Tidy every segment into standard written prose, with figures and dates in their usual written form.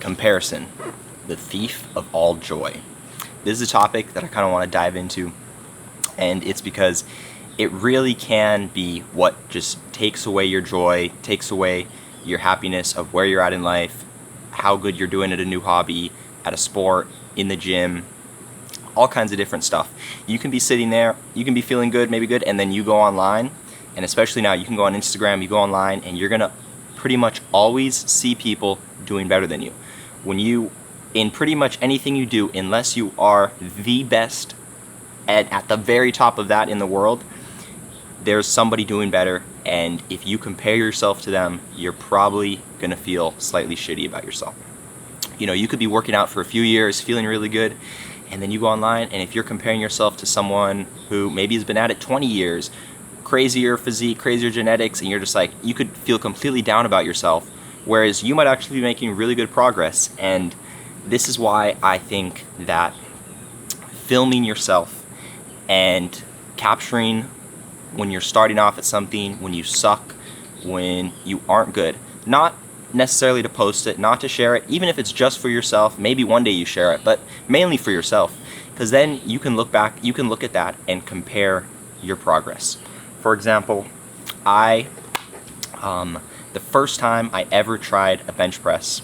Comparison, the thief of all joy. This is a topic that I kind of want to dive into, and it's because it really can be what just takes away your joy, takes away your happiness of where you're at in life, how good you're doing at a new hobby, at a sport, in the gym, all kinds of different stuff. You can be sitting there, you can be feeling good, maybe good, and then you go online, and especially now you can go on Instagram, you go online, and you're gonna pretty much always see people doing better than you. When you, in pretty much anything you do, unless you are the best at the very top of that in the world, there's somebody doing better, and if you compare yourself to them, you're probably gonna feel slightly shitty about yourself. You know, you could be working out for a few years, feeling really good, and then you go online, and if you're comparing yourself to someone who maybe has been at it 20 years, crazier physique, crazier genetics, and you're just like, you could feel completely down about yourself, whereas you might actually be making really good progress. And this is why I think that filming yourself and capturing when you're starting off at something, when you suck, when you aren't good, not necessarily to post it, not to share it, even if it's just for yourself, maybe one day you share it, but mainly for yourself, because then you can look back, you can look at that and compare your progress. For example, the first time I ever tried a bench press,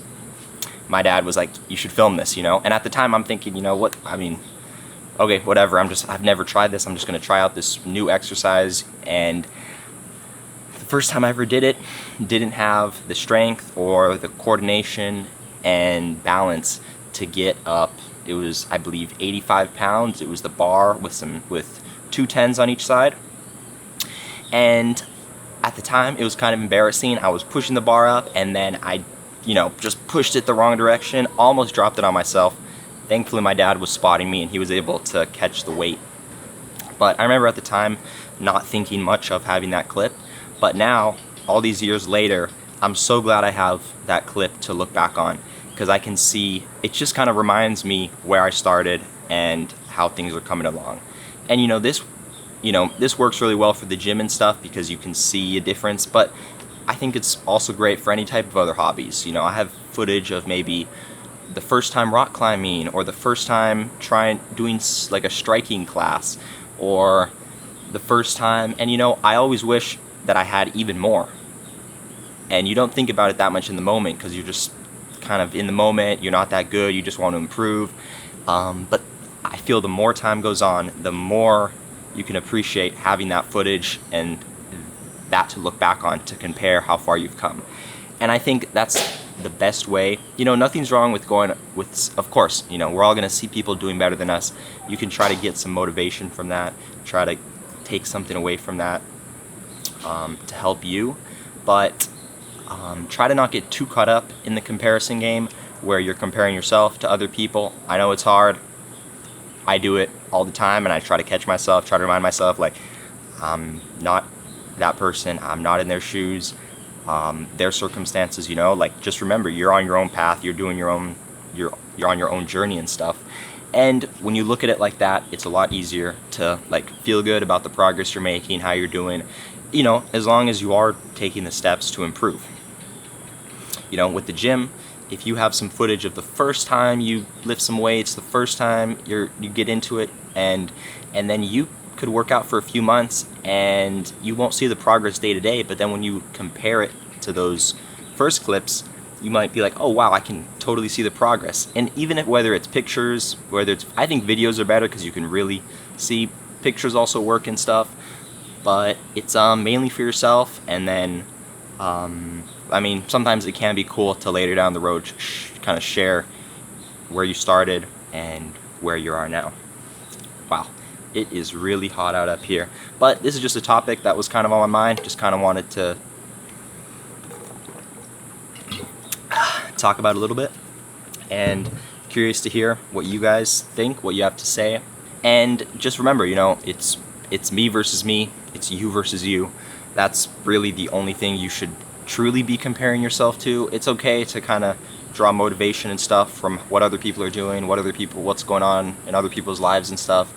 my dad was like, you should film this, you know? And at the time I'm thinking, you know what, I mean, okay, whatever, I've never tried this, I'm just gonna try out this new exercise. And the first time I ever did it, didn't have the strength or the coordination and balance to get up. It was, I believe, 85 pounds. It was the bar with two 10s on each side. And at the time, it was kind of embarrassing. I was pushing the bar up, and then I, just pushed it the wrong direction, almost dropped it on myself. Thankfully, my dad was spotting me, and he was able to catch the weight. But I remember at the time not thinking much of having that clip. But now, all these years later, I'm so glad I have that clip to look back on, because I can see, it just kind of reminds me where I started and how things are coming along. And this works really well for the gym and stuff because you can see a difference, but I think it's also great for any type of other hobbies. I have footage of maybe the first time rock climbing, or the first time doing like a striking class, or the first time, and I always wish that I had even more. And you don't think about it that much in the moment because you're just kind of in the moment, you're not that good, you just want to improve. But I feel the more time goes on, the more you can appreciate having that footage and that to look back on to compare how far you've come. And I think that's the best way. Nothing's wrong with of course, we're all going to see people doing better than us. You can try to get some motivation from that, try to take something away from that to help you. But try to not get too caught up in the comparison game where you're comparing yourself to other people. I know it's hard. I do it all the time, and I try to catch myself, try to remind myself, like, I'm not that person, I'm not in their shoes, their circumstances, like, just remember, you're on your own path, you're doing you're on your own journey and stuff. And when you look at it like that, it's a lot easier to, like, feel good about the progress you're making, how you're doing, as long as you are taking the steps to improve. With the gym, if you have some footage of the first time you lift some weights, the first time you get into it, and then you could work out for a few months and you won't see the progress day to day, but then when you compare it to those first clips, you might be like, oh wow, I can totally see the progress. And even whether it's pictures, I think videos are better because you can really see. Pictures also work and stuff, but it's mainly for yourself. And then sometimes it can be cool to later down the road kind of share where you started and where you are now. Wow, it is really hot out up here. But this is just a topic that was kind of on my mind. Just kind of wanted to talk about it a little bit. And curious to hear what you guys think, what you have to say. And just remember, it's me versus me. It's you versus you. That's really the only thing you should truly be comparing yourself to. It's okay to kind of draw motivation and stuff from what other people are doing, what's going on in other people's lives and stuff.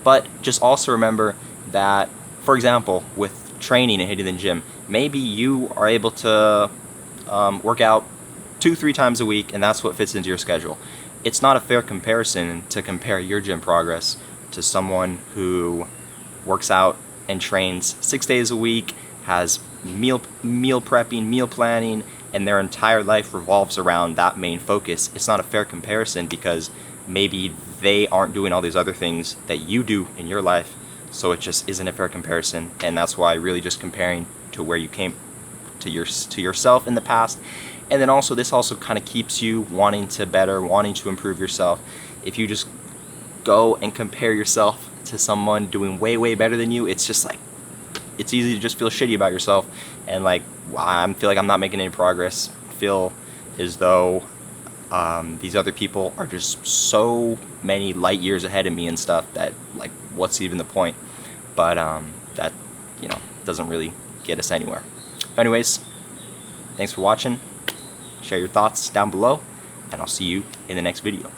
But just also remember that, for example, with training and hitting the gym, maybe you are able to work out 2-3 times a week, and that's what fits into your schedule. It's not a fair comparison to compare your gym progress to someone who works out and trains 6 days a week, has meal prepping, meal planning, and their entire life revolves around that main focus. It's not a fair comparison because maybe they aren't doing all these other things that you do in your life, so it just isn't a fair comparison. And that's why really just comparing to where you came to yourself in the past. And then also this also kind of keeps you wanting to better, wanting to improve yourself. If you just go and compare yourself to someone doing way better than you, it's just like, it's easy to just feel shitty about yourself, and like I feel like I'm not making any progress. Feel as though these other people are just so many light years ahead of me and stuff that, like, what's even the point? But that, you know, doesn't really get us anywhere. Anyways, thanks for watching. Share your thoughts down below, and I'll see you in the next video.